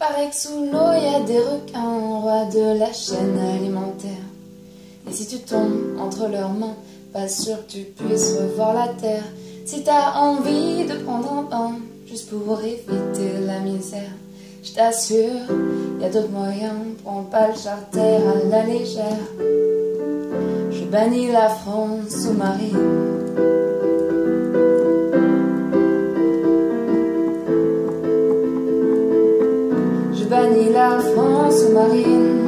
Paraît que sous l'eau y a des requins, rois de la chaîne alimentaire. Et si tu tombes entre leurs mains, pas sûr que tu puisses revoir la terre. Si t'as envie de prendre un bain, juste pour éviter la misère, je t'assure, y a d'autres moyens, prends pas le charter à la légère. Je bannis la France sous-marine. Je bannis la France sous-marine.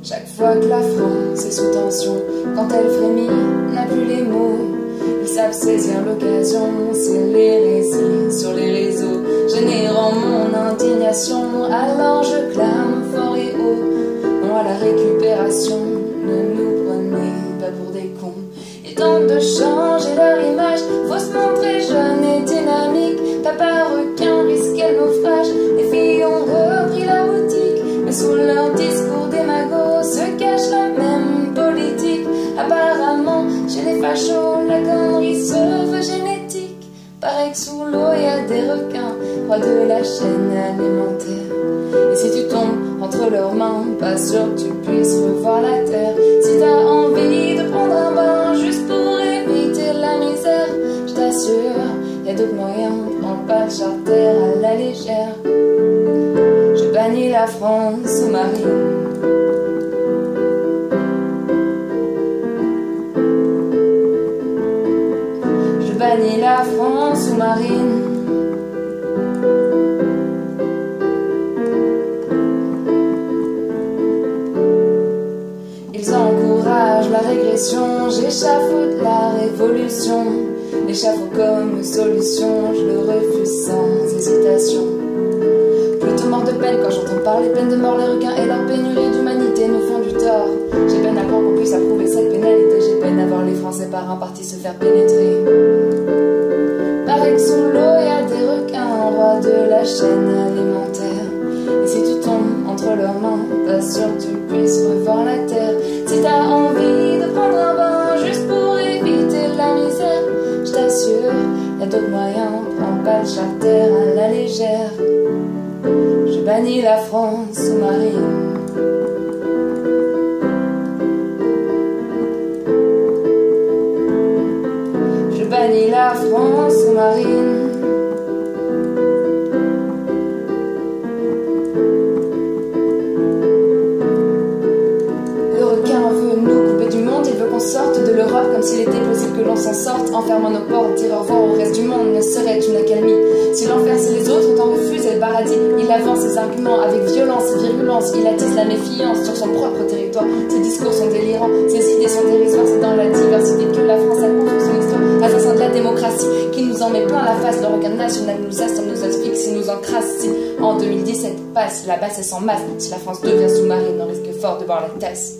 Chaque fois que la France est sous tension, quand elle frémit, n'a plus les mots, ils savent saisir l'occasion, c'est les récits sur les réseaux, générant mon indignation. Alors je clame fort et haut, non à la récupération, ne nous prenez pas pour des cons. Ils tentent de changer leur image, faut se montrer jeune et dynamique. Papa requin risquait le naufrage, les filles ont repris la boutique, mais sous leur discours démago se cache la même politique. Apparemment, chez les fachos, la connerie se veut génétique. Paraît que sous l'eau y a des requins, rois de la chaîne alimentaire. Et si tu tombes entre leurs mains, pas sûr que tu puisses revoir la terre. Si t'as envie de prendre un bain, juste pour éviter la misère, je t'assure, y a d'autres moyens, prends pas le charter à la légère. Je bannis la France sous-marine. Je bannis la France sous-marine. Ils encouragent la régression, j'échafaude la révolution. L'échafaud comme solution, je le refuse sans hésitation. Plutôt mort de peine quand j'entends parler peine de mort. Les requins et leur pénurie d'humanité nous font du tort. J'ai peine à croire qu'on puisse approuver cette pénalité. J'ai peine à voir les Français par un parti se faire pénétrer. Paraît que sous l'eau y a des requins, rois de la chaîne alimentaire. Et si tu tombes entre leurs mains, pas sûr que tu puisses revoir la terre. Si t'as envie de prendre un bain, juste pour éviter la misère, je t'assure, y a d'autres moyens, prends pas le charter à la légère. Je bannis la France sous-marine. Je bannis la France sous-marine. Le requin veut nous couper du monde, il veut qu'on sorte de l'Europe comme s'il était possible que l'on s'en sorte. Enfermant nos portes, dire au revoir au reste du monde ne serait une accalmie. Si l'enfer c'est les autres, autant refuser le paradis. Il avance ses arguments avec violence et virulence. Il attise la méfiance sur son propre territoire. Ses discours sont délirants, ses idées sont dérisoires. C'est dans la diversité que la France a construit son histoire. Assassin de la démocratie qui nous en met plein la face. Le requin national nous assomme, nous asphyxie, nous encrasse. Si en 2017 passe, la basse est sans masse. Si la France devient sous-marine, on risque fort de voir la tasse.